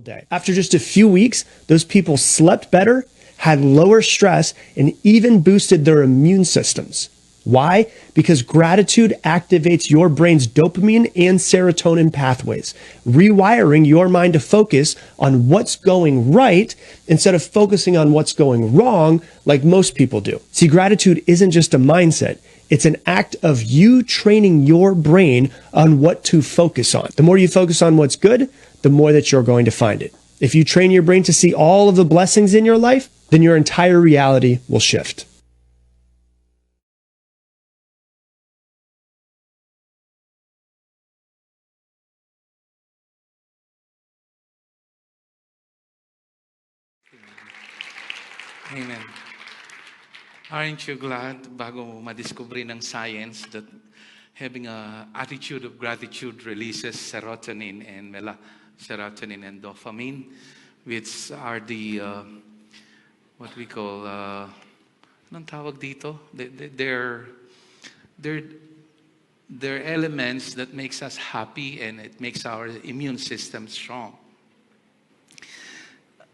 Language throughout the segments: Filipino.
day. After just a few weeks, those people slept better, had lower stress, and even boosted their immune systems. Why? Because gratitude activates your brain's dopamine and serotonin pathways, rewiring your mind to focus on what's going right instead of focusing on what's going wrong like most people do. See, gratitude isn't just a mindset. It's an act of you training your brain on what to focus on. The more you focus on what's good, the more that you're going to find it. If you train your brain to see all of the blessings in your life, then your entire reality will shift. Amen. Aren't you glad bago madiscover ng science that having a attitude of gratitude releases serotonin and dopamine, which are the what we call anong tawag dito? They're elements that makes us happy and it makes our immune system strong.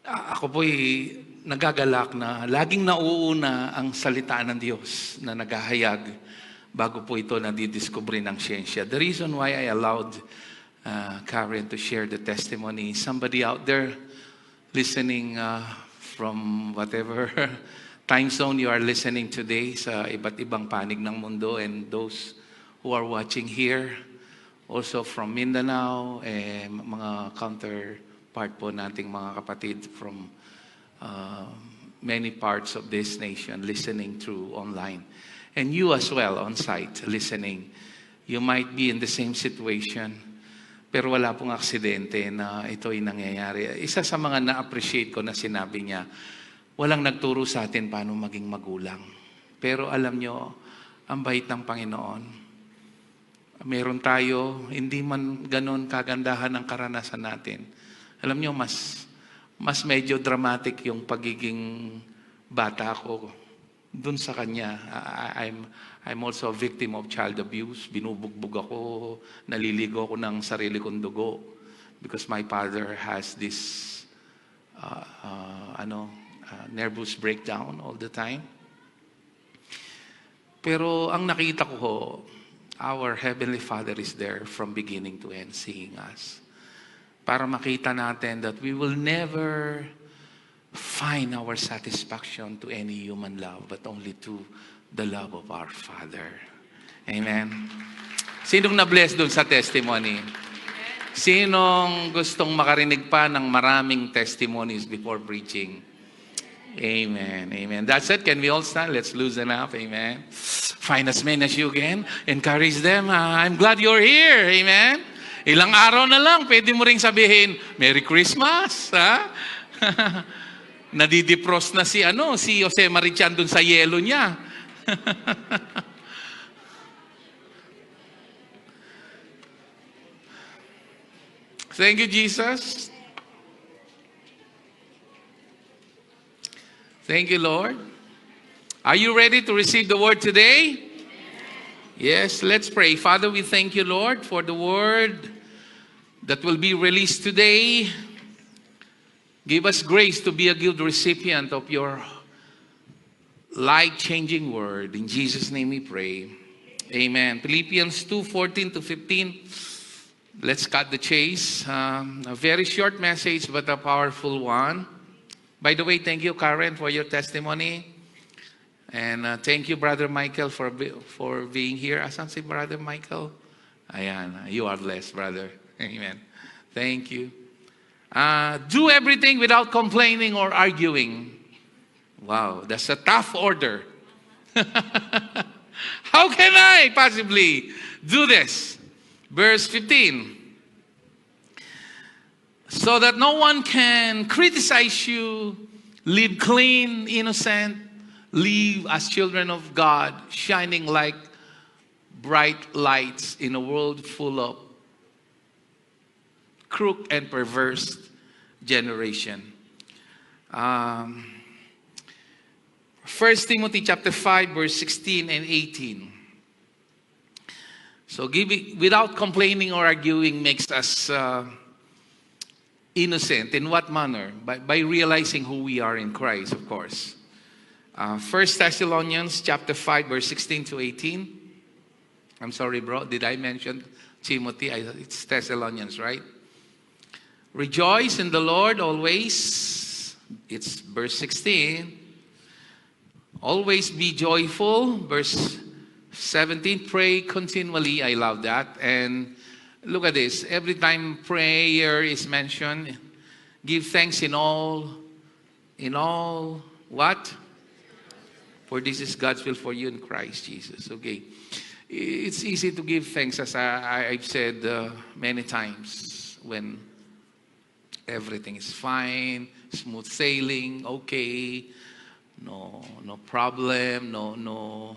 Ako po'y nagagalak na laging nauuna ang salita ng Diyos na naghahayag bago po ito nadidiscover ng siyensya. The reason why I allowed Karen to share the testimony, somebody out there listening from whatever time zone you are listening today sa iba't ibang panig ng mundo, and those who are watching here, also from Mindanao, mga counterpart po nating mga kapatid from many parts of this nation listening through online. And you as well on site listening. You might be in the same situation, pero wala pong aksidente na ito'y nangyayari. Isa sa mga na-appreciate ko na sinabi niya, walang nagturo sa atin paano maging magulang. Pero alam nyo, ang bait ng Panginoon. Meron tayo, hindi man ganon kagandahan ang karanasan natin. Alam nyo, mas medyo dramatic yung pagiging bata ko dun sa kanya. I'm also a victim of child abuse. Binubugbog ako, naliligo ako ng sarili kong dugo because my father has this nervous breakdown all the time. Pero ang nakita ko, our Heavenly Father is there from beginning to end seeing us. Para makita natin that we will never find our satisfaction to any human love, but only to the love of our Father. Amen. Sinong na-bless dun sa testimony? Sinong gustong makarinig pa ng maraming testimonies before preaching? Amen. Amen. That's it. Can we all stand? Let's loosen up. Amen. Find as many as you can. Encourage them. I'm glad you're here. Amen. Ilang araw na lang, pwede mo ring sabihin, Merry Christmas, ha? Nadidipros na si Jose Marichan dun sa yelo niya. Thank you, Jesus. Thank you, Lord. Are you ready to receive the word today? Yes, let's pray. Father, we thank you, Lord, for the word that will be released today. Give us grace to be a good recipient of your life-changing word. In Jesus' name we pray. Amen. Philippians 2:14-15. Let's cut the chase. A very short message, but a powerful one. By the way, thank you, Karen, for your testimony. And thank you, Brother Michael, for being here. Asan si Brother Michael? Ayan, you are blessed, brother. Amen. Thank you. Do everything without complaining or arguing. Wow, that's a tough order. How can I possibly do this? Verse 15. So that no one can criticize you, live clean, innocent, live as children of God, shining like bright lights in a world full of crooked and perverse generation. 1 Timothy chapter 5, verse 16 and 18. So without complaining or arguing makes us innocent. In what manner? By realizing who we are in Christ, of course. 1 Thessalonians chapter 5, verse 16 to 18. I'm sorry, bro. Did I mention Timothy? It's Thessalonians, right? Rejoice in the Lord always. It's verse 16. Always be joyful. Verse 17. Pray continually. I love that. And look at this. Every time prayer is mentioned, give thanks in all what? For this is God's will for you in Christ Jesus. Okay. It's easy to give thanks, as I've said many times, when everything is fine, smooth sailing, okay, no problem, no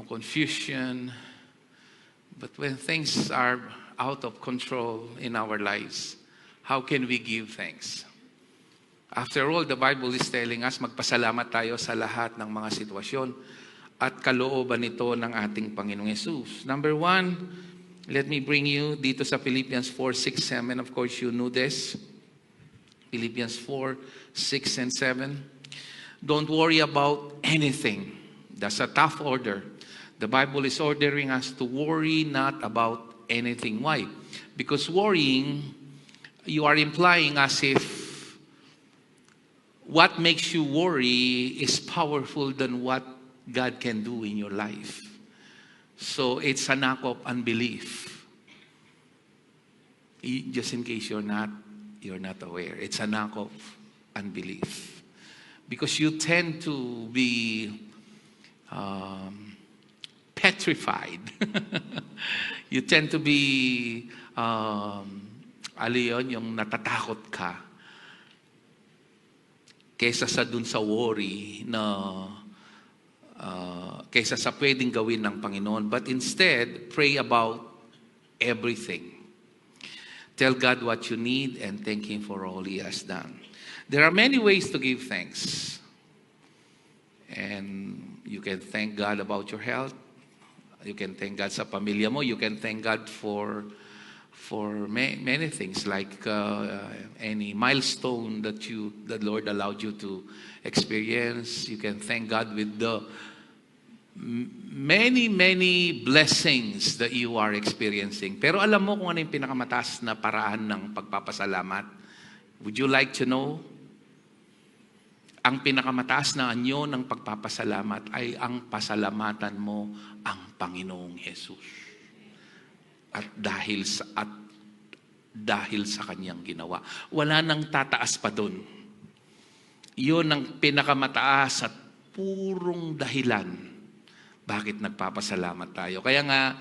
confusion. But when things are out of control in our lives, how can we give thanks? After all, the Bible is telling us magpasalamat tayo sa lahat ng mga sitwasyon at kalooban nito ng ating Panginoong Yesus. Number 1, let me bring you dito sa Philippians 4, 6, 7. Of course, you know this. Philippians 4, 6, and 7. Don't worry about anything. That's a tough order. The Bible is ordering us to worry not about anything. Why? Because worrying, you are implying as if what makes you worry is powerful than what God can do in your life. So it's an act of unbelief. Just in case you're not aware, it's an act of unbelief. Because you tend to be petrified. You tend to be, yung natatakot ka. Kesa sa dun sa worry na kaysa sa pwedeng gawin ng Panginoon. But instead, pray about everything. Tell God what you need and thank Him for all He has done. There are many ways to give thanks. And you can thank God about your health. You can thank God sa pamilya mo. You can thank God for many things, like any milestone that the Lord allowed you to experience. You can thank God with the many blessings that you are experiencing. Pero alam mo kung ano yung pinakamataas na paraan ng pagpapasalamat? Would you like to know? Ang pinakamataas na anyo ng pagpapasalamat ay ang pasalamatan mo ang Panginoong Jesus. At dahil sa kanyang ginawa. Wala nang tataas pa dun. Yun ang pinakamataas at purong dahilan bakit nagpapasalamat tayo. Kaya nga,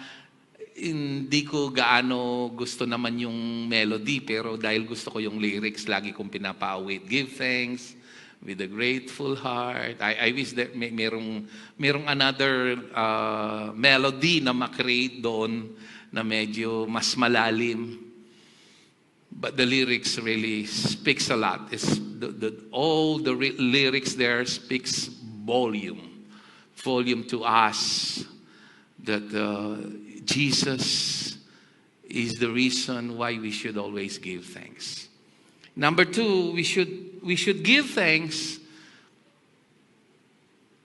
hindi ko gaano gusto naman yung melody, pero dahil gusto ko yung lyrics, lagi kong pinapaawit. Give thanks with a grateful heart. I wish that merong another melody na makreate doon na medyo mas malalim. But the lyrics really speaks a lot. All the lyrics there speaks volume to us that Jesus is the reason why we should always give thanks. Number 2, we should give thanks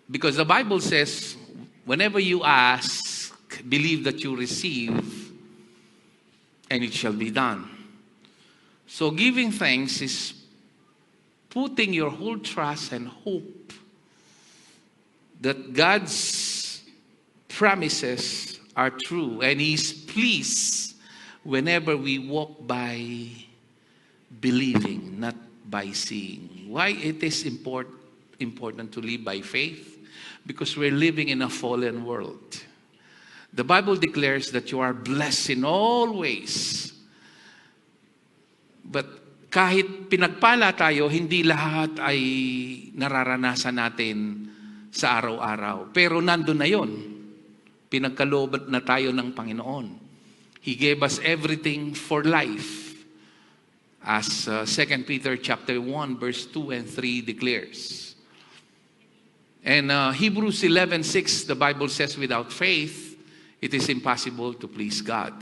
because the Bible says, whenever you ask, believe that you receive, and it shall be done. So giving thanks is putting your whole trust and hope that God's promises are true, and He's pleased whenever we walk by believing, not by seeing. Why it is important to live by faith? Because we're living in a fallen world. The Bible declares that you are blessed in all ways. But kahit pinagpala tayo, hindi lahat ay nararanasan natin sa araw-araw. Pero nandun na yun. Pinagkaloob na tayo ng Panginoon. He gave us everything for life. As 2 Peter chapter 1, verse 2 and 3 declares. And Hebrews 11:6, the Bible says, without faith, it is impossible to please God.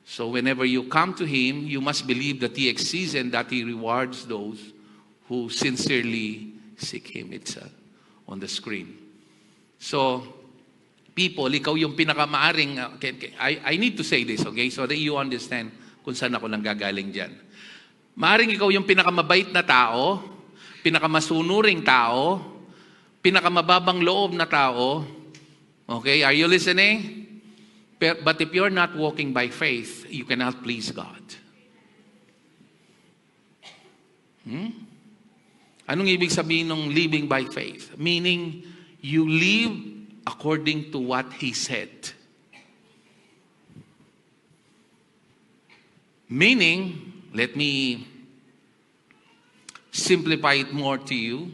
So whenever you come to Him, you must believe that He exists and that He rewards those who sincerely seek Him. It's on the screen. So, people, ikaw yung pinakamaaring, I need to say this, okay? So that you understand kung saan ako nanggagaling dyan. Maaring ikaw yung pinakamabait na tao, pinakamasunuring tao, pinakamababang loob na tao. Okay, are you listening? But if you're not walking by faith, you cannot please God. Anong ibig sabihin ng living by faith? Meaning, you live according to what He said. Meaning, let me simplify it more to you,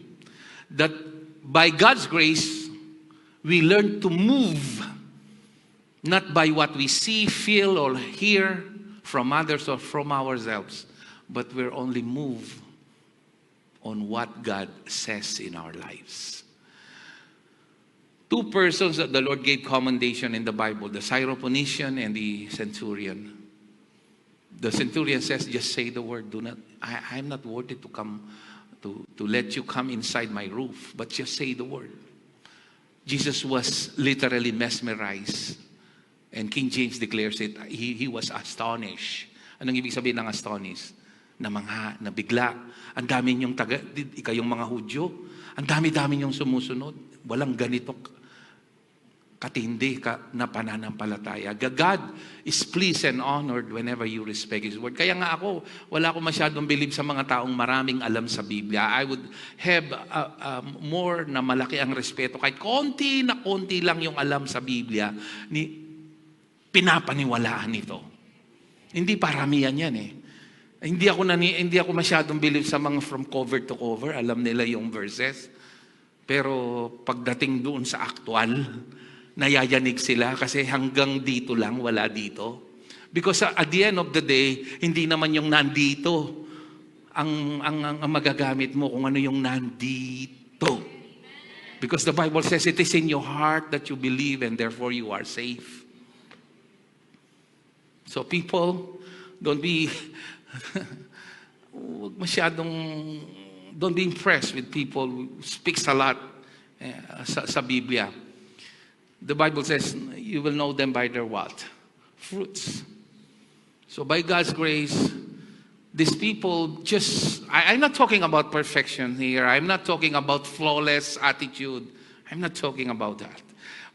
that by God's grace, we learn to move, not by what we see, feel, or hear from others or from ourselves, but we're only moved on what God says in our lives. Two persons that the Lord gave commendation in the Bible, the Syrophoenician and the centurion. The centurion says, just say the word. I'm not worthy to come, to let you come inside my roof, but just say the word. Jesus was literally mesmerized. And King James declares it, he was astonished. Anong ibig sabihin ng astonished? Namangha, nabigla. Ang dami niyong ikayong mga Hudyo, ang dami-dami niyong sumusunod. Walang ganito katindi na pananampalataya. God is pleased and honored whenever you respect His word. Kaya nga ako, wala akong masyadong believe sa mga taong maraming alam sa Biblia. I would have more na malaki ang respeto. Kahit konti lang yung alam sa Biblia, pinapaniwalaan nito. Hindi paramihan yan eh. Hindi ako masyadong believe sa mga from cover to cover. Alam nila yung verses. Pero pagdating doon sa aktual, nayayanig sila kasi hanggang dito lang, wala dito. Because at the end of the day, hindi naman yung nandito ang magagamit mo kung ano yung nandito. Because the Bible says it is in your heart that you believe and therefore you are safe. So people, don't be don't be impressed with people who speaks a lot sa Biblia. The Bible says, you will know them by their what? Fruits. So by God's grace, these people I'm not talking about perfection here. I'm not talking about flawless attitude. I'm not talking about that.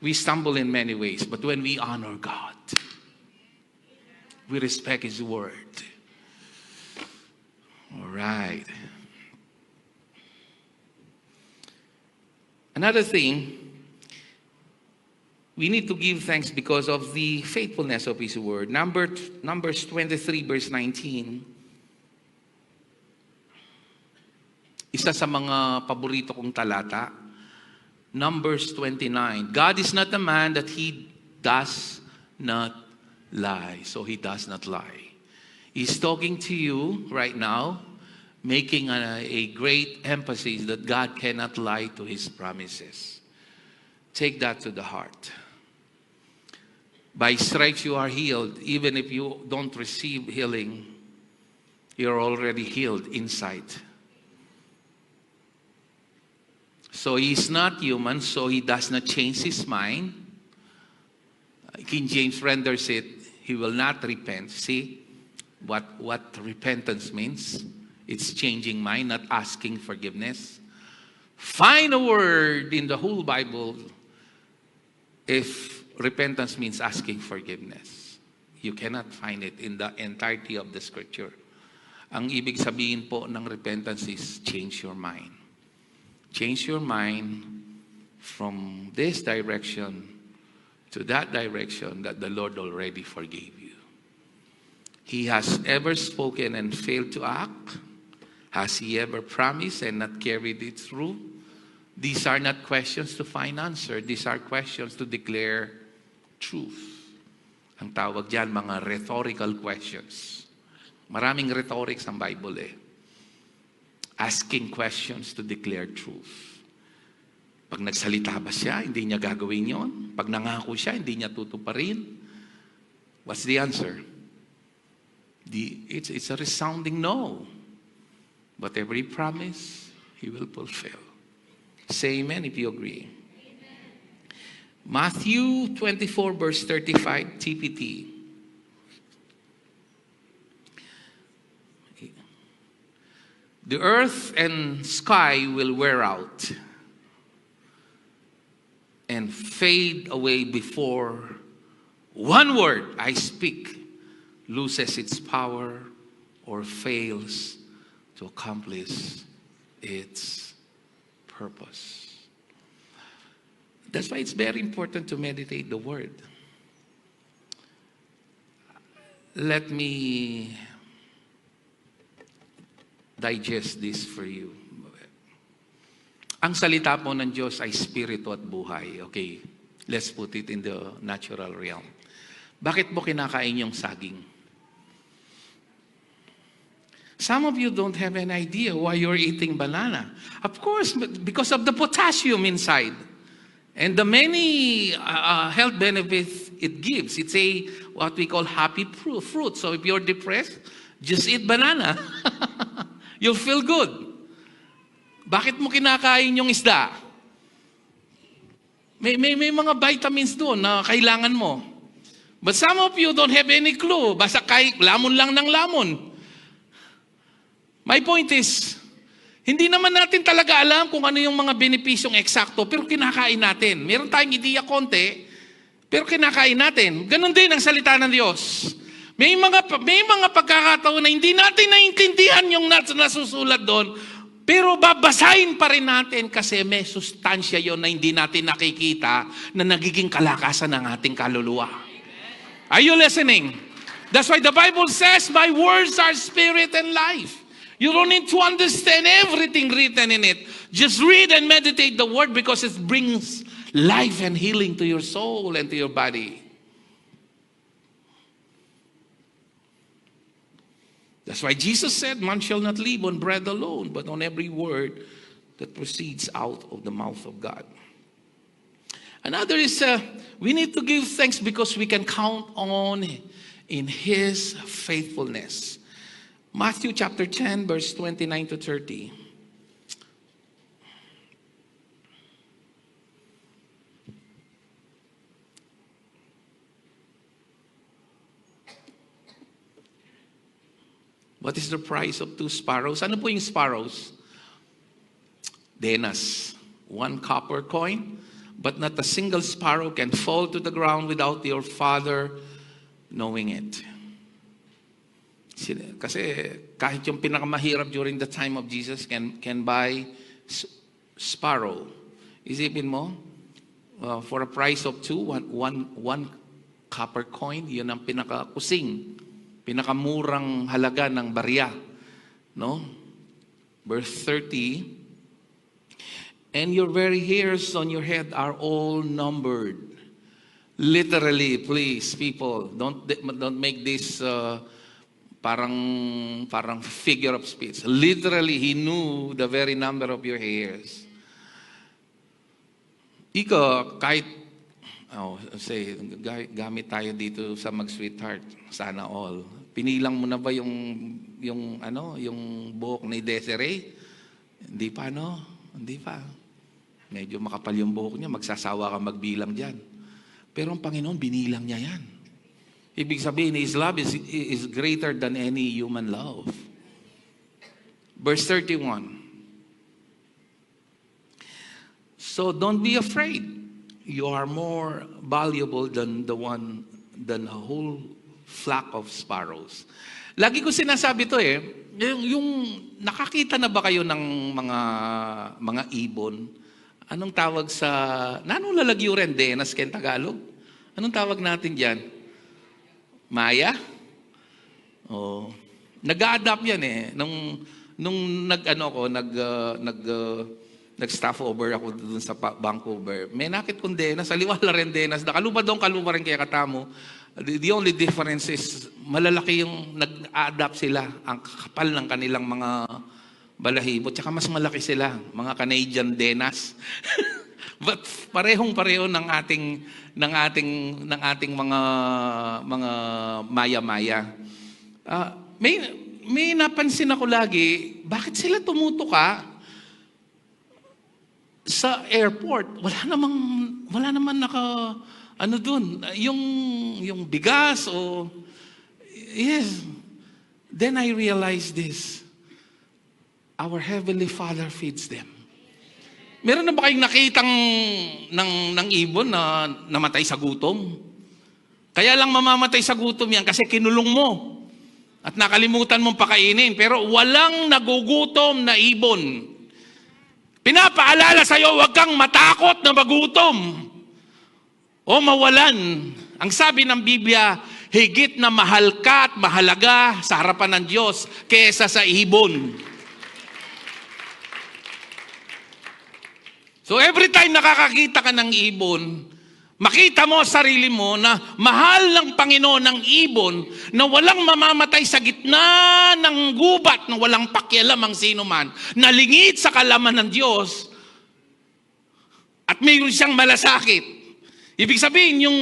We stumble in many ways, but when we honor God, we respect His word. All right. Another thing, we need to give thanks because of the faithfulness of His word. Numbers 23 verse 19. Isa sa mga paborito kong talata. Numbers 29. God is not a man that He does not lie. So He does not lie. He's talking to you right now, making a great emphasis that God cannot lie to His promises. Take that to the heart. By stripes you are healed. Even if you don't receive healing, you're already healed inside. So He's not human, so He does not change His mind. King James renders it, He will not repent. See what repentance means? It's changing mind, not asking forgiveness. Find a word in the whole Bible if repentance means asking forgiveness. You cannot find it in the entirety of the scripture. Ang ibig sabihin po ng repentance is change your mind. Change your mind from this direction to that direction that the Lord already forgave you. He has ever spoken and failed to act? Has He ever promised and not carried it through? These are not questions to find answer. These are questions to declare truth. Ang tawag diyan mga rhetorical questions. Maraming rhetorics ang Bible eh. Asking questions to declare truth. Pag nagsalita ba siya, hindi niya gagawin yon. Pag nangako siya, hindi niya tutuparin. What's the answer? It's a resounding no. But every promise, He will fulfill. Say amen if you agree. Matthew 24 verse 35, TPT. The earth and sky will wear out and fade away before one word I speak loses its power or fails to accomplish its purpose. That's why it's very important to meditate the word. Let me digest this for you. Ang salita po ng Diyos ay spirito at buhay. Okay, let's put it in the natural realm. Bakit mo kinakain yung saging? Some of you don't have an idea why you're eating banana. Of course, because of the potassium inside. And the many health benefits it gives. It's what we call happy fruit. So if you're depressed, just eat banana. You'll feel good. Bakit mo kinakain yung isda? May mga vitamins doon na kailangan mo. But some of you don't have any clue. Basta kahit lamon lang ng lamon. My point is, hindi naman natin talaga alam kung ano yung mga benepisyong eksakto, pero kinakain natin. Meron tayong ideya konti, pero kinakain natin. Ganon din ang salita ng Diyos. May mga pagkakataon na hindi natin naintindihan yung nasusulat doon, pero babasahin pa rin natin kasi may sustansya yon na hindi natin nakikita na nagiging kalakasan ng ating kaluluwa. Are you listening? That's why the Bible says, my words are spirit and life. You don't need to understand everything written in it. Just read and meditate the word because it brings life and healing to your soul and to your body. That's why Jesus said, man shall not live on bread alone, but on every word that proceeds out of the mouth of God. Another is, we need to give thanks because we can count on in His faithfulness. Matthew chapter 10, verse 29 to 30. What is the price of 2 sparrows? Ano po yung sparrows? Denas. 1 copper coin. But not a single sparrow can fall to the ground without your Father knowing it. Kasi kahit yung pinakamahirap during the time of Jesus can buy sparrow. Isipin mo, for a price of 1 copper coin, yun ang pinakakusing. Pinakamurang halaga ng barya, no? Verse 30, and your very hairs on your head are all numbered. Literally, please, people, don't make this parang figure of speech. Literally, He knew the very number of your hairs. Ikaw, kahit gamit tayo dito sa Mag-Sweetheart, sana all. Pinilang mo na ba yung buhok ni Desiree? Hindi pa, no? Hindi pa. Medyo makapal yung buhok niya, magsasawa ka magbilang diyan. Pero ang Panginoon, binilang niya yan. Ibig sabihin, His love is greater than any human love. Verse 31. So don't be afraid. You are more valuable than a whole flock of sparrows. Lagi ko sinasabi to yung nakakita na ba kayo ng mga ibon? Anong tawag anong lalagyo rin? Denas ken Tagalog? Anong tawag natin diyan? Maya? Oh, nag-a-adapt yan nung nag-staff over ako dun sa Vancouver. May nakit kong denas, aliwala rin denas. Kaluma rin kaya katamo. The only difference is malalaki yung nag-adapt sila. Ang kapal ng kanilang mga balahibo. Tsaka mas malaki sila, mga Canadian denas. But parehong-pareho ng ating mga maya-maya. may napansin ako lagi, bakit sila tumutuka sa airport? Wala naman ano dun, yung bigas o, yes. Then I realized this. Our Heavenly Father feeds them. Meron na ba kayong nakitang ng ibon na namatay sa gutom? Kaya lang mamamatay sa gutom yan kasi kinulong mo at nakalimutan mong pakainin. Pero walang nagugutom na ibon. Pinapaalala sa'yo, huwag kang matakot na magutom o mawalan. Ang sabi ng Biblia, higit na mahal ka at mahalaga sa harapan ng Diyos kesa sa ibon. So every time nakakakita ka ng ibon, makita mo sarili mo na mahal ng Panginoon ng ibon na walang mamamatay sa gitna ng gubat na walang pakialam ang sino man, nalingit sa kalaman ng Diyos at mayroon siyang malasakit. Ibig sabihin, yung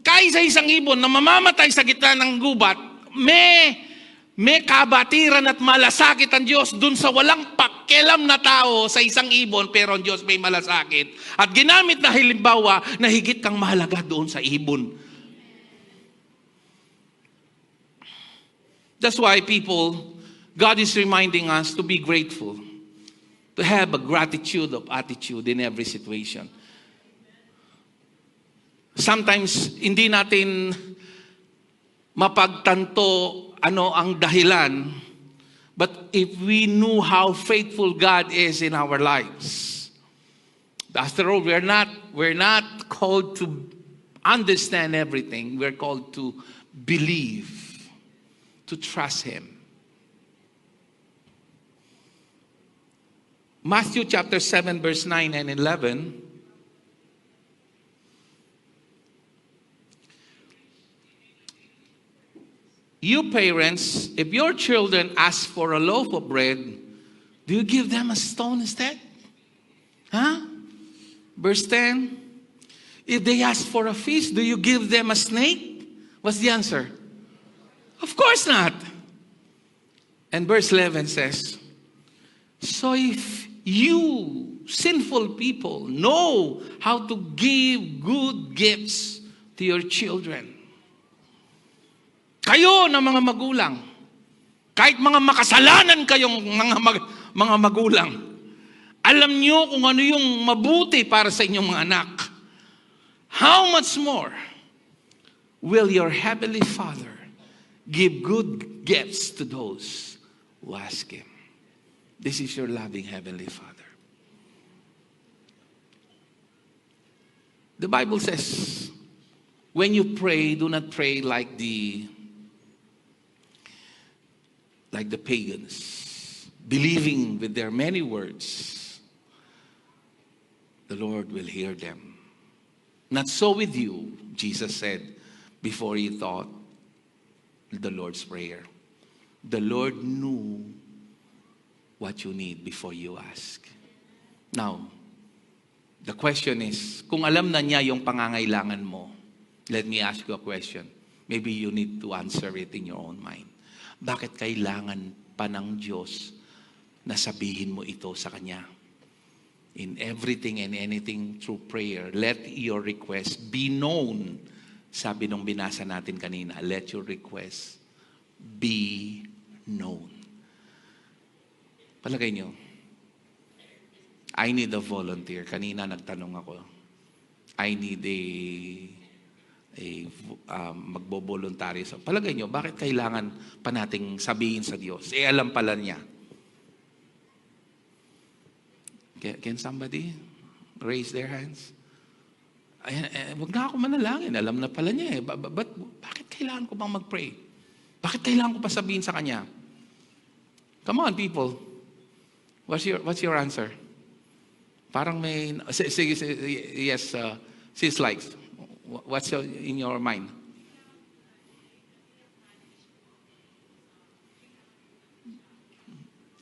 kaysa isang ibon na mamamatay sa gitna ng gubat, may kabatiran at malasakit ang Diyos dun sa walang pakialam na tao sa isang ibon, pero ang Diyos may malasakit. At ginamit na halimbawa na higit kang mahalaga doon sa ibon. That's why God is reminding us to be grateful, to have a gratitude of attitude in every situation. Sometimes, hindi natin mapagtanto ano ang dahilan, but if we knew how faithful God is in our lives. After all, we're not called to understand everything. We're called to believe, to trust Him. Matthew chapter 7, verse 9 and 11. You parents, if your children ask for a loaf of bread, do you give them a stone instead? Huh? Verse 10. If they ask for a fish, do you give them a snake? What's the answer? Of course not. And verse 11 says, so if you sinful people know how to give good gifts to your children, kayo na mga magulang, kahit mga makasalanan kayong mga magulang, alam niyo kung ano yung mabuti para sa inyong mga anak. How much more will your Heavenly Father give good gifts to those who ask Him? This is your loving Heavenly Father. The Bible says, when you pray, do not pray like the pagans, believing with their many words, the Lord will hear them. Not so with you, Jesus said before He taught the Lord's Prayer. The Lord knew what you need before you ask. Now, the question is, kung alam na niya yung pangangailangan mo, let me ask you a question. Maybe you need to answer it in your own mind. Bakit kailangan pa ng Diyos na sabihin mo ito sa Kanya? In everything and anything through prayer, let your request be known. Sabi nung binasa natin kanina, let your request be known. Palagay nyo, I need a volunteer. Kanina nagtanong ako. I need magbo-voluntaryo. So, palagay nyo, bakit kailangan pa nating sabihin sa Diyos? Alam pala niya. Can somebody raise their hands? Wag na ako manalangin. Alam na pala niya eh. Bakit kailangan ko bang mag-pray? Bakit kailangan ko pa sabihin sa Kanya? Come on, people. What's your answer? Parang may... Sige, yes, sis likes. What's in your mind?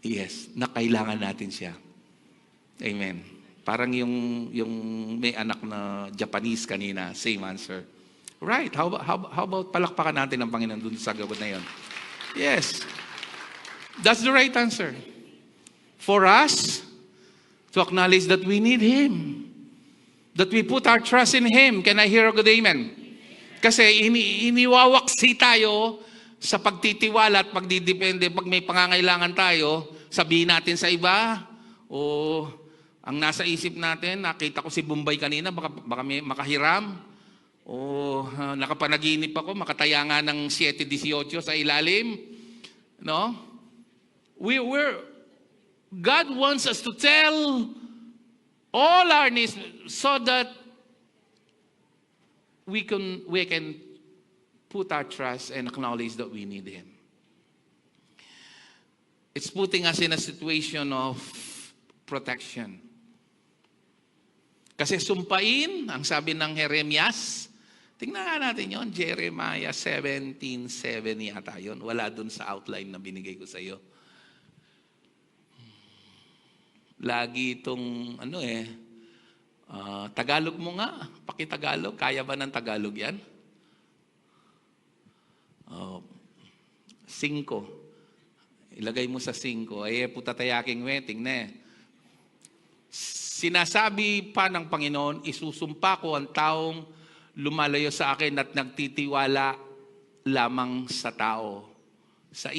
Yes, na kailangan natin siya. Amen. Parang yung may anak na Japanese kanina, same answer. Right, how about palakpakan natin ang Panginoon dun sa gabot na yon? Yes. That's the right answer. For us to acknowledge that we need Him. That we put our trust in Him. Can I hear a good amen? Kasi iniwawaksi tayo sa pagtitiwala at pagdidepende. Pag may pangangailangan tayo, sabihin natin sa iba, o ang nasa isip natin, nakita ko si Bombay kanina, baka may makahiram, o nakapanaginip ako, makataya nga ng 7:18 sa ilalim. No? God wants us to tell all our needs so that we can put our trust and acknowledge that we need Him. It's putting us in a situation of protection. Kasi sumpain, ang sabi ng Jeremias, tingnan nga natin yon, Jeremiah 17:7 yata yun. Wala dun sa outline na binigay ko sa iyo. Lagi itong, Tagalog mo nga. Paki-Tagalog. Kaya ba ng Tagalog yan? 5. Ilagay mo sa 5. Ay, putatayaking weting na eh. Sinasabi pa ng Panginoon, isusumpa ko ang taong lumalayo sa akin at nagtitiwala lamang sa tao. Sa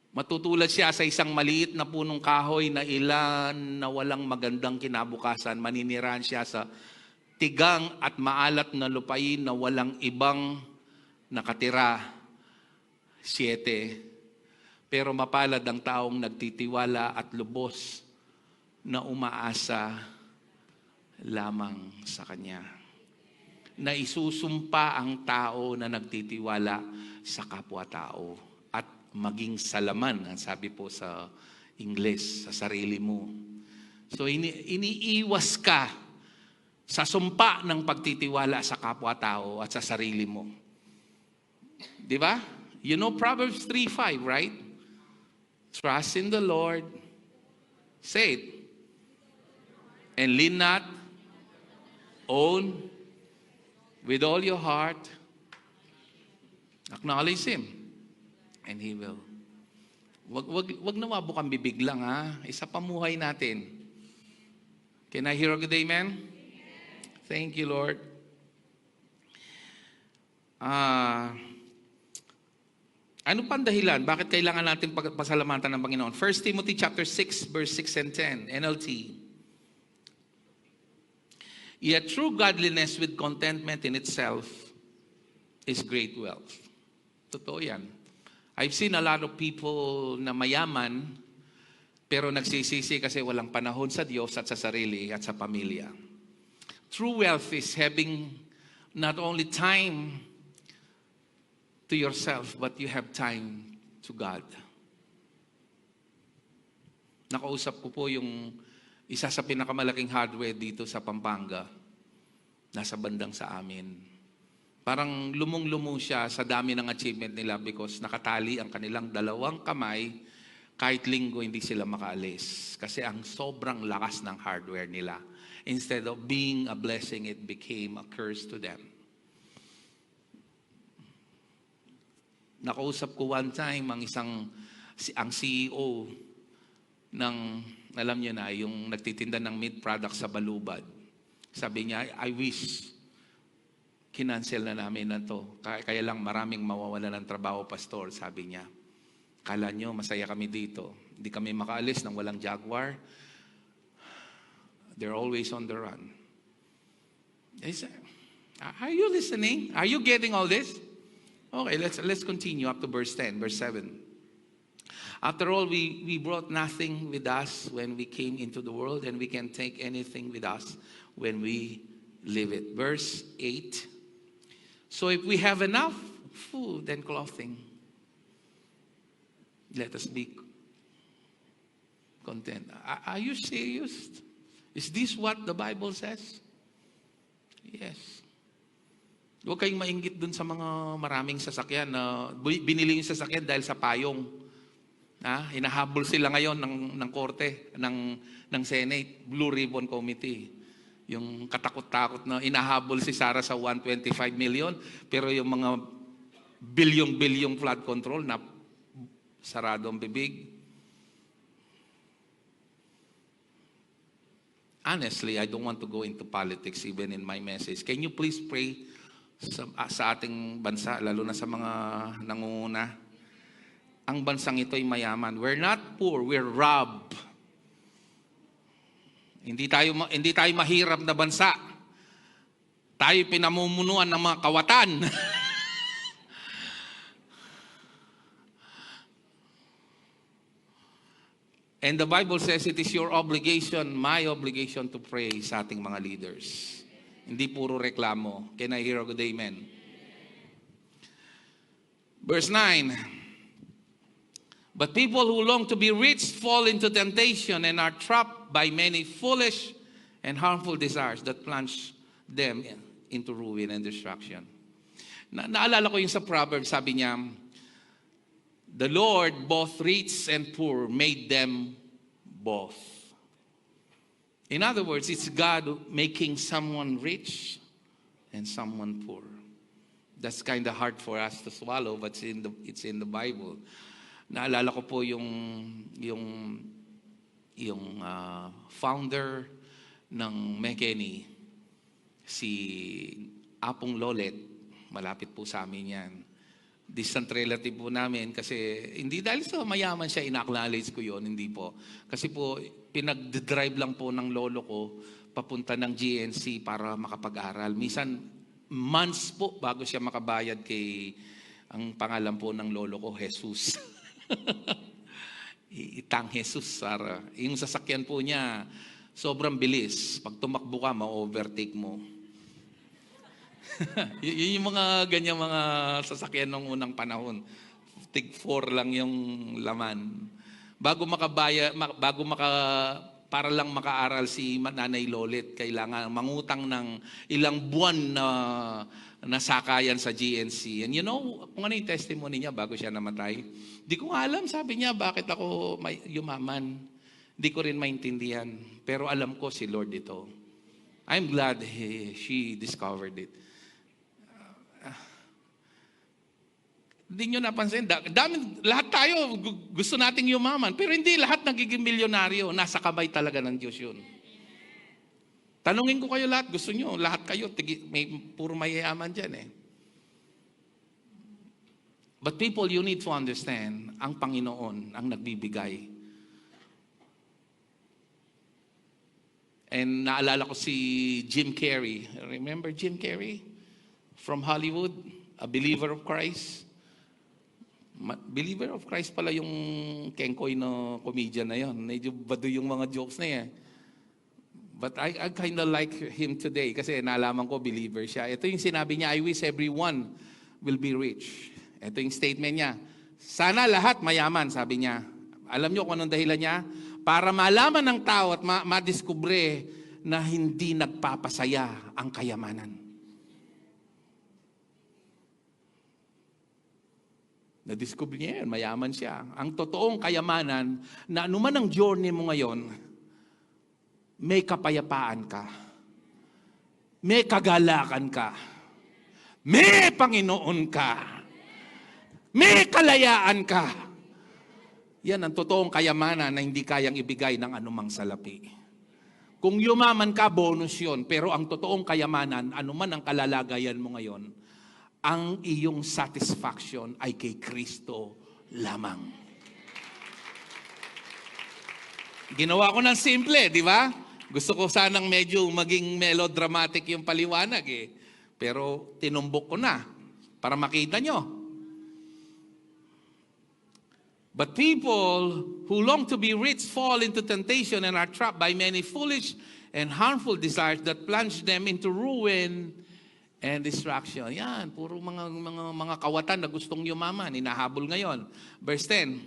matutulad siya sa isang maliit na punong kahoy na ilan na walang magandang kinabukasan. Maninirahan siya sa tigang at maalat na lupain na walang ibang nakatira. 7. Pero mapalad ang taong nagtitiwala at lubos na umaasa lamang sa Kanya. Na isusumpa ang tao na nagtitiwala sa kapwa-tao. Maging salaman, ang sabi po sa Ingles, sa sarili mo. So iniiwas ka sa sumpa ng pagtitiwala sa kapwa-tao at sa sarili mo. Di ba? You know Proverbs 3:5, right? Trust in the Lord. Say it. And lean not on with all your heart. Acknowledge Him. And He will. Wag na mabukang bibig lang, ha? Isa pamuhay natin. Can I hear a good amen? Thank you, Lord. Ano pang dahilan? Bakit kailangan natin pasalamatan ng Panginoon? 1 Timothy chapter 6, verse 6 and 10, NLT. Yet true godliness with contentment in itself is great wealth. Totoo yan. I've seen a lot of people na mayaman, pero nagsisisi kasi walang panahon sa Diyos at sa sarili at sa pamilya. True wealth is having not only time to yourself, but you have time to God. Nakausap ko po yung isa sa pinakamalaking hardware dito sa Pampanga, nasa bandang sa amin. Parang lumong-lumong siya sa dami ng achievement nila because nakatali ang kanilang 2 kamay, kahit linggo hindi sila makaalis. Kasi ang sobrang lakas ng hardware nila. Instead of being a blessing, it became a curse to them. Nakausap ko one time ang CEO ng, alam niyo na, yung nagtitinda ng meat products sa Balubad. Sabi niya, I wish kinansel na namin na to. Kaya lang maraming mawawala ng trabaho, pastor, sabi niya. Kala nyo, masaya kami dito. Hindi kami makaalis ng walang Jaguar. They're always on the run. Are you listening? Are you getting all this? Okay, let's continue up to verse 10, verse 7. After all, we brought nothing with us when we came into the world, and we can take anything with us when we leave it. Verse 8. So if we have enough food and clothing, let us be content. Are you serious? Is this what the Bible says? Yes. Huwag kayong mainggit dun sa mga maraming sasakyan na binili yung sasakyan dahil sa payong. Hinahabol sila ngayon ng korte, ng Senate, Blue Ribbon Committee. Yung katakot-takot na inahabol si Sarah sa 125 million, pero yung mga bilyong-bilyong flood control na sarado ang bibig. Honestly, I don't want to go into politics even in my message. Can you please pray sa ating bansa, lalo na sa mga nangunguna? Ang bansang ito ay mayaman. We're not poor, we're robbed. Hindi tayo mahirap na bansa. Tayo pinamumunuan ng mga kawatan. And the Bible says it is your obligation, my obligation to pray sa ating mga leaders. Hindi puro reklamo. Can I hear a good amen? Verse 9. But people who long to be rich fall into temptation and are trapped by many foolish and harmful desires that plunge them into ruin and destruction. Naalala ko yung sa Proverbs, sabi niya, the Lord, both rich and poor, made them both. In other words, it's God making someone rich and someone poor. That's kind of hard for us to swallow, but it's in the Bible. Naalala ko po yung founder ng McKinney, si Apong Lolet, malapit po sa amin yan. Distant relative po namin kasi hindi dahil sa mayaman siya, in-acknowledge ko yun, hindi po. Kasi po, pinag-drive lang po ng lolo ko papunta ng GNC para makapag-aral. Minsan, months po bago siya makabayad kay, ang pangalan po ng lolo ko, Jesus. Itang Jesus, Sara. Yung sasakyan po niya, sobrang bilis. Pag tumakbo ka, ma-overtake mo. Yun yung mga ganyang mga sasakyan ng unang panahon. Tig 4 lang yung laman. Para lang makaaral si Nanay Lolet, kailangan mangutang ng ilang buwan na sakayan sa GNC. And you know, kung ano yung testimony niya bago siya namatay? Di ko nga alam, sabi niya, bakit ako yumaman. Di ko rin maintindihan. Pero alam ko si Lord ito. I'm glad she discovered it. Hindi nyo napansin, lahat tayo gusto nating yumaman, pero hindi lahat nagiging milyonaryo. Nasa kamay talaga ng Diyos yun. Tanungin ko kayo lahat, gusto nyo, lahat kayo, puro mayayaman dyan eh. But people, you need to understand, ang Panginoon ang nagbibigay. And naalala ko si Jim Carrey. Remember Jim Carrey? From Hollywood, a believer of Christ. Believer of Christ pala yung Kengkoy na comedian na yun. Medyo bado yung mga jokes na yan. But I kind of like him today kasi nalaman ko believer siya. Ito yung sinabi niya, I wish everyone will be rich. Ito yung statement niya. Sana lahat mayaman, sabi niya. Alam niyo kung anong dahilan niya? Para malaman ng tao at madiskubre na hindi nagpapasaya ang kayamanan. Na-discover niya yan, mayaman siya. Ang totoong kayamanan, na anuman ang journey mo ngayon, may kapayapaan ka. May kagalakan ka. May Panginoon ka. May kalayaan ka. Yan ang totoong kayamanan na hindi kayang ibigay ng anumang salapi. Kung yumaman ka, bonus yun. Pero ang totoong kayamanan, anuman ang kalalagayan mo ngayon, ang iyong satisfaction ay kay Kristo lamang. Ginawa ko ng simple, di ba? Gusto ko sanang medyo maging melodramatic yung paliwanag eh. Pero tinumbok ko na para makita nyo. But people who long to be rich fall into temptation and are trapped by many foolish and harmful desires that plunge them into ruin and destruction. Yan, puro mga kawatan na gustong yumaman, hinahabol ngayon. Verse 10.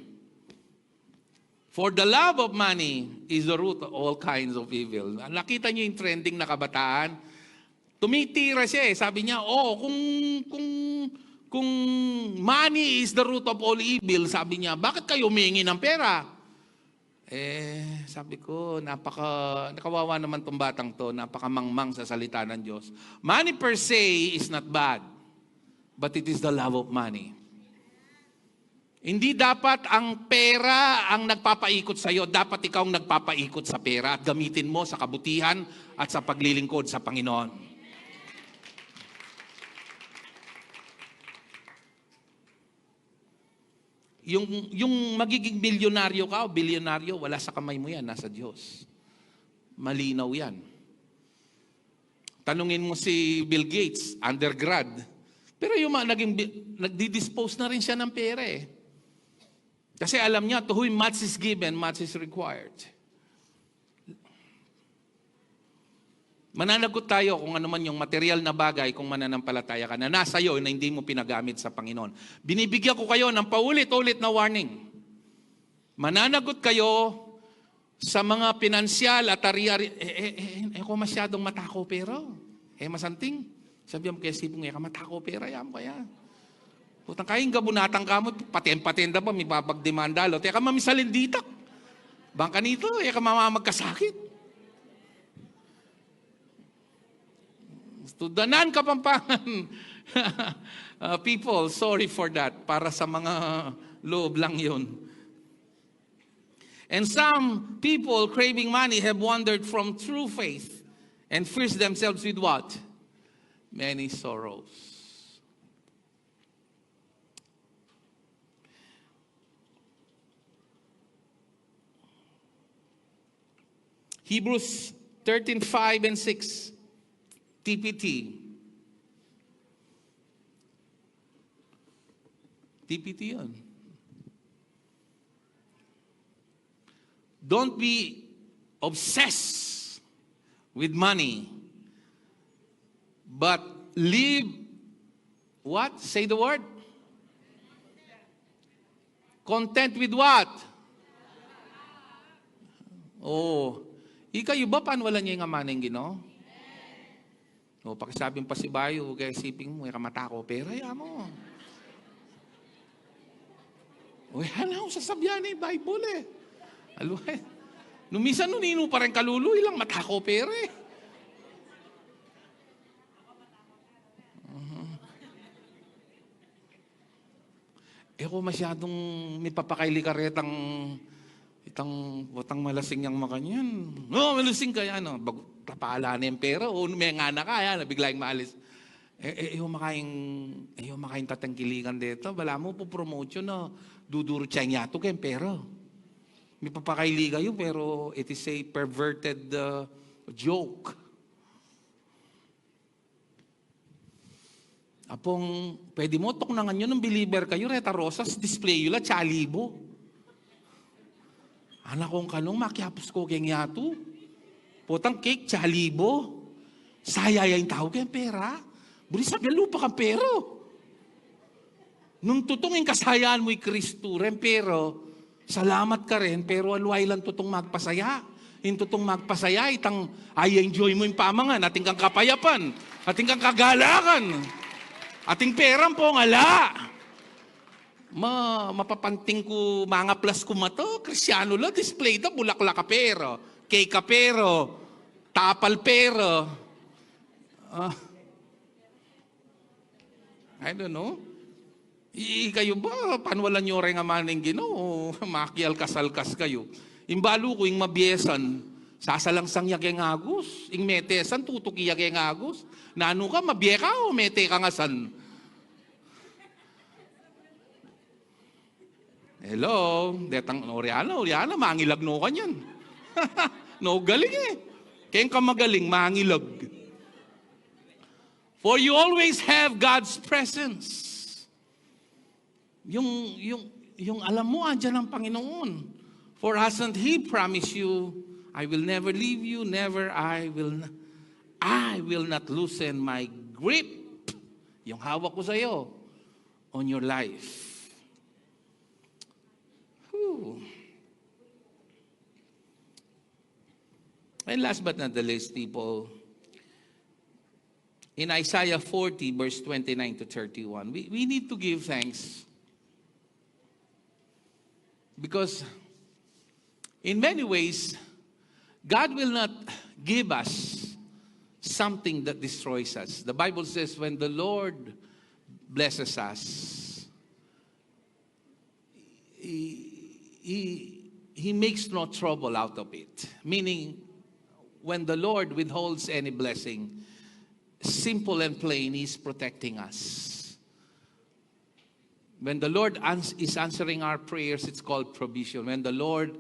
For the love of money is the root of all kinds of evil. Nakita niyo yung trending na kabataan? Tumitira siya eh. Sabi niya, kung money is the root of all evil, sabi niya, bakit kayo humingi ng pera? Sabi ko, nakawawa naman tong batang to, napakamangmang sa salita ng Diyos. Money per se is not bad, but it is the love of money. Hindi dapat ang pera ang nagpapaikot sa iyo. Dapat ikaw ang nagpapaikot sa pera at gamitin mo sa kabutihan at sa paglilingkod sa Panginoon. Yung magiging milyonaryo ka o bilyonaryo, wala sa kamay mo yan, nasa Diyos. Malinaw yan. Tanungin mo si Bill Gates, undergrad. Pero yung nagdi-dispose na rin siya ng pera eh. Kasi alam niya, to whom much is given, much is required. Mananagot tayo kung ano man yung material na bagay kung mananampalataya ka na nasa iyo na hindi mo pinagamit sa Panginoon. Binibigyan ko kayo ng paulit-ulit na warning. Mananagot kayo sa mga pinansyal at ari-ari. Ako masyadong matako pero. Masanting. Sabi mo kaya sipong ka matako pera. Yan mo kaya. Putang kain gabunatang ka mo. Paten-patenda pa. May babagdemanda. Teka mamisalin ditak. Bangka nito. Ka mamamagkasakit. Tudanan Kapampangan. People, sorry for that. Para sa mga loob lang yun. And some people craving money have wandered from true faith and filled themselves with what? Many sorrows. Hebrews 13:5 and 6. TPT. TPT yun. Don't be obsessed with money, but live, what? Say the word. Content with what? Oh, ikayo ba paano wala niya yung amaning Ginoo? O, pakisabing pa si Bayo, kaya siping mo, kamatako, pera, mo. O, yan ako sasabyan Bible eh. Aluhay. Numisan nunino pa rin kaluluy lang, matako, pera eh. Ko masyadong may papakailikaretang watang malasing yang makanyan. No, malasing kaya, tapaala na yung pera, o may nga na kaya, bigla yung maalis. Yung makain tatangkilikan dito, wala mo po promotion na duduro siya niya ito kaya pera. May papakaili kayo, pero it is a perverted joke. Apong, pwede mo, tuknangan nyo ng believer kayo, Reta Rosas, display yun la, chalibo. Anak kong kanong, makiapos ko kaya yato. Potang cake, chalibo. Sayaya yung tao kaya pera. Buri sabi, lupa kang pero. Nung tutong yung kasayaan mo'y Kristo rin, pero salamat ka rin, pero alway lang tutong magpasaya. Yung tutong magpasaya, itang enjoy mo yung pamangan, ating kang kapayapan, ating kang kagalakan, ating perang po ngala. Mapapanting ko, mga plus ko mato, Krisyano la, display da, bulaklak ka pero, cake ka pero, tapal pero. I don't know. Kayo ba, panwalan nyo rin nga maning Ginoo, makial kasalkas kayo. Imbalo ko, yung mabyesan, sasalangsang yak yung agos, yung metesan, tutuki yak yung agos. Nano ka, mabye ka o mete ka nga san? Hello, detang Oriana, mangilag no kanyan. No, galing eh. Kaya ka magaling, mangilag. For you always have God's presence. Yung alam mo, andyan ang Panginoon. For hasn't He promised you, I will never leave you, I will not loosen my grip. Yung hawak ko sa iyo on your life. And last but not the least, people, in Isaiah 40, verse 29 to 31, we need to give thanks. Because in many ways, God will not give us something that destroys us. The Bible says when the Lord blesses us, He makes no trouble out of it. Meaning, when the Lord withholds any blessing, simple and plain, He's protecting us. When the Lord is answering our prayers, it's called provision. When the Lord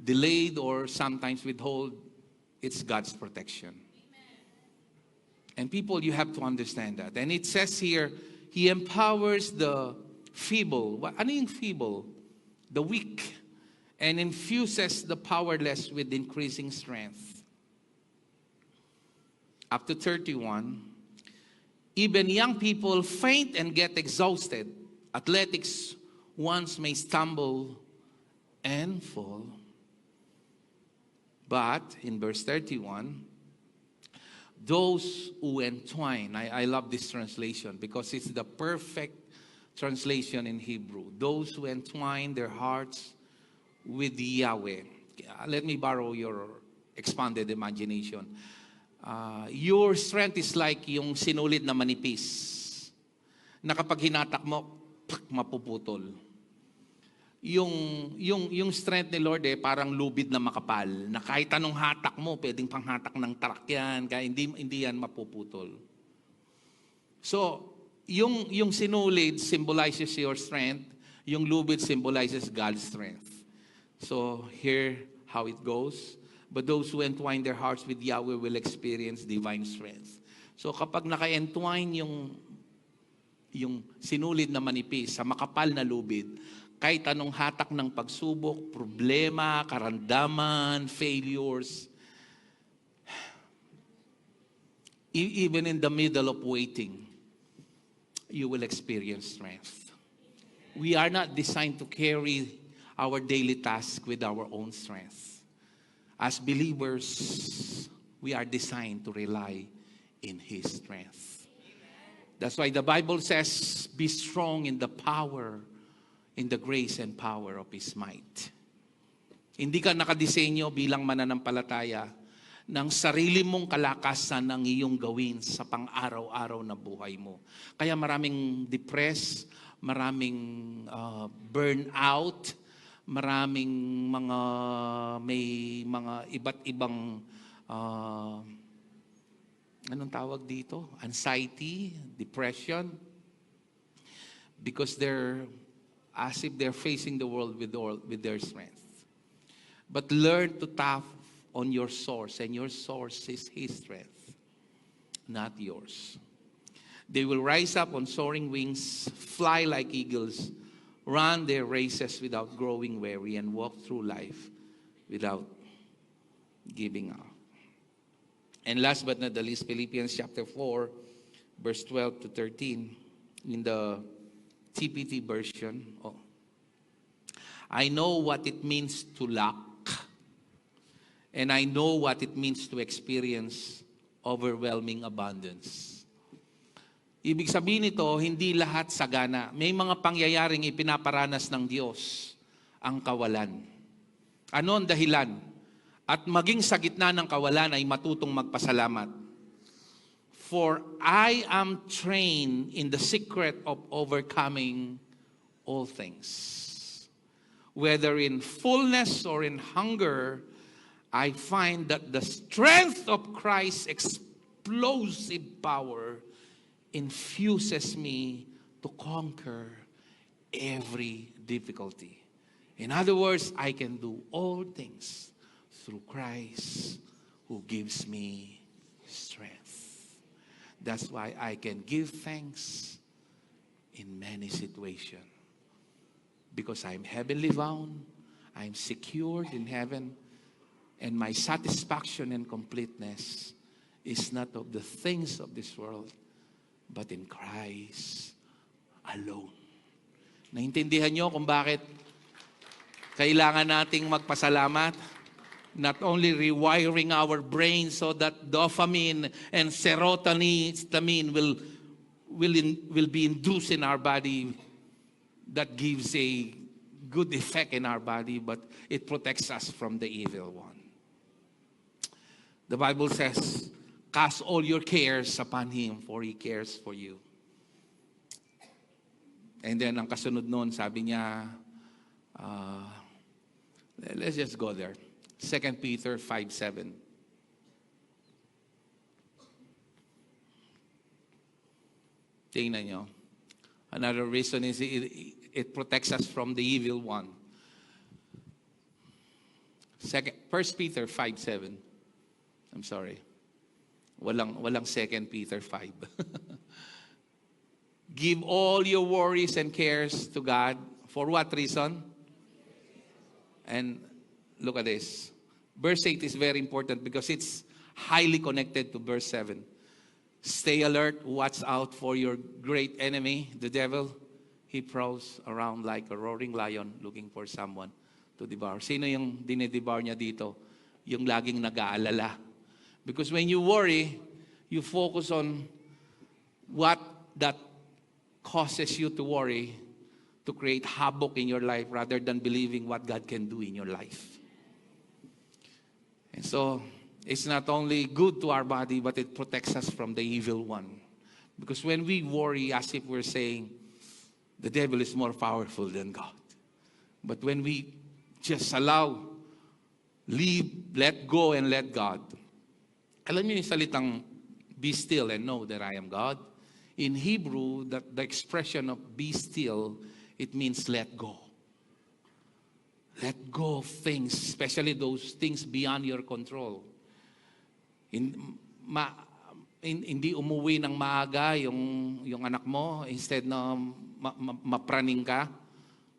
delayed or sometimes withhold, it's God's protection. And people, you have to understand that. And it says here, He empowers the feeble. Ano yung feeble? The weak. And infuses the powerless with increasing strength. Up to 31, even young people faint and get exhausted. Athletics ones may stumble and fall. But, in verse 31, those who entwine, I love this translation because it's the perfect translation in Hebrew. Those who entwine their hearts with Yahweh. Let me borrow your expanded imagination. Your strength is like yung sinulid na manipis, na kapag hinatak mo, mapuputol. Yung strength ni Lord parang lubid na makapal, na kahit anong hatak mo, pwedeng panghatak ng tarak yan, kaya hindi yan mapuputol. So, yung sinulid symbolizes your strength, yung lubid symbolizes God's strength. So, here how it goes. But those who entwine their hearts with Yahweh will experience divine strength. So, kapag naka-entwine yung sinulid na manipis sa makapal na lubid, kahit anong hatak ng pagsubok, problema, karandaman, failures, even in the middle of waiting, you will experience strength. We are not designed to carry our daily task with our own strength. As believers, we are designed to rely in His strength. That's why the Bible says, be strong in the grace and power of His might. Hindi ka nakadisenyo bilang mananampalataya ng sarili mong kalakasan ang iyong gawin sa pang-araw-araw na buhay mo. Kaya maraming depressed, maraming burnout, maraming may mga iba't ibang anong tawag dito? Anxiety, depression, because they're as if they're facing the world with their strength. But learn to tap on your source, and your source is His strength, not yours. They will rise up on soaring wings, fly like eagles, run their races without growing weary, and walk through life without giving up. And last but not the least, Philippians chapter 4, verse 12 to 13, in the TPT version. I know what it means to lack, and I know what it means to experience overwhelming abundance. Ibig sabihin nito, hindi lahat sagana. May mga pangyayaring ipinaparanas ng Diyos ang kawalan. Ano ang dahilan? At maging sa gitna ng kawalan ay matutong magpasalamat. For I am trained in the secret of overcoming all things. Whether in fullness or in hunger, I find that the strength of Christ's explosive power infuses me to conquer every difficulty. In other words, I can do all things through Christ who gives me strength. That's why I can give thanks in many situations. Because I'm heavenly bound, I'm secured in heaven, and my satisfaction and completeness is not of the things of this world, but in Christ alone. Naintindihan nyo kung bakit kailangan nating magpasalamat? Not only rewiring our brains so that dopamine and serotonin will be induced in our body, that gives a good effect in our body, but it protects us from the evil one. The Bible says, cast all your cares upon Him, for He cares for you. And then ang kasunod nun, sabi niya, Let's just go there. 2 Peter 5:7. Tingnan nyo. Another reason is it protects us from the evil one. 1 Peter 5:7. I'm sorry. Walang 2 Peter 5. Give all your worries and cares to God. For what reason? And look at this. Verse 8 is very important because it's highly connected to verse 7. Stay alert, watch out for your great enemy, the devil. He prowls around like a roaring lion looking for someone to devour. Sino yung dinedevour niya dito? Yung laging nag-aalala. Because when you worry, you focus on what that causes you to worry, to create havoc in your life rather than believing what God can do in your life. And so, it's not only good to our body, but it protects us from the evil one. Because when we worry, as if we're saying, the devil is more powerful than God. But when we just allow, leave, let go, and let God. Alam niyo yung salitang, be still and know that I am God. In Hebrew, the expression of be still, it means let go. Let go of things, especially those things beyond your control. Hindi umuwi ng maaga yung anak mo, instead na mapraning ka,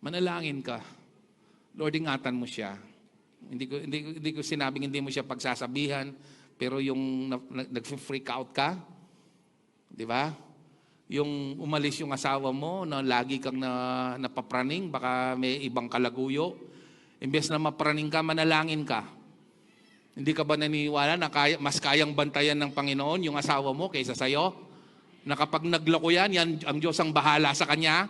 manalangin ka. Lord, ingatan mo siya. Hindi ko sinabing hindi mo siya pagsasabihan, pero yung nag-freak out ka, di ba? Yung umalis yung asawa mo na lagi kang napapraning, baka may ibang kalaguyo. Imbes na mapraning ka, manalangin ka. Hindi ka ba naniniwala na mas kayang bantayan ng Panginoon yung asawa mo kaysa sa'yo? Na kapag nagloko yan ang Diyos ang bahala sa kanya?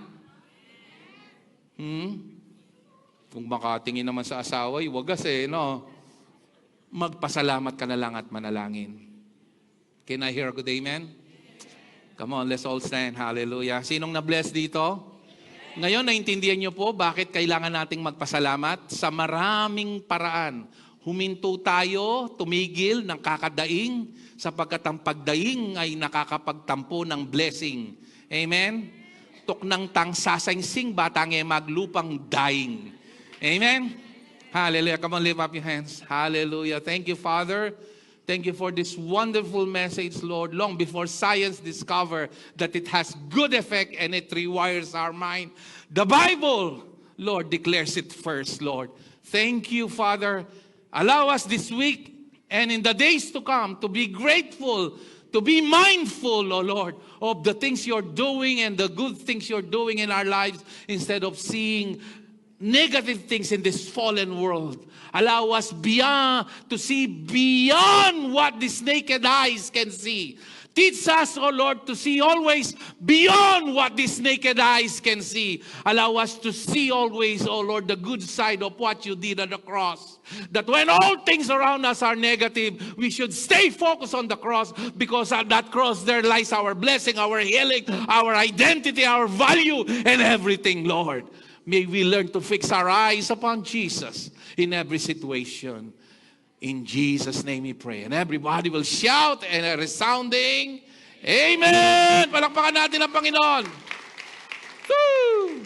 Kung makatingin naman sa asawa, wagas no? Magpasalamat ka na lang at manalangin. Can I hear a good amen? Come on, let's all stand. Hallelujah. Sinong na-bless dito? Ngayon, naintindihan niyo po bakit kailangan nating magpasalamat? Sa maraming paraan. Huminto tayo, tumigil ng kakadaing, sapagkat ang pagdaing ay nakakapagtampo ng blessing. Amen? Tuknang tang sasangsing batang maglupang daing. Amen? Hallelujah. Come on, lift up your hands. Hallelujah. Thank you, Father. Thank you for this wonderful message, Lord. Long before science discovered that it has good effect and it rewires our mind, the Bible, Lord, declares it first, Lord. Thank you, Father. Allow us this week and in the days to come to be grateful, to be mindful, oh Lord, of the things you're doing and the good things you're doing in our lives instead of seeing negative things in this fallen world. Allow us to see beyond what these naked eyes can see. Teach us, oh Lord, to see always beyond what these naked eyes can see. Allow us to see always, oh Lord, the good side of what you did on the cross. That when all things around us are negative, we should stay focused on the cross, because at that cross there lies our blessing, our healing, our identity, our value, and everything, Lord. May we learn to fix our eyes upon Jesus in every situation. In Jesus' name we pray. And everybody will shout and a resounding Amen! Palakpakan natin ang Panginoon. Woo!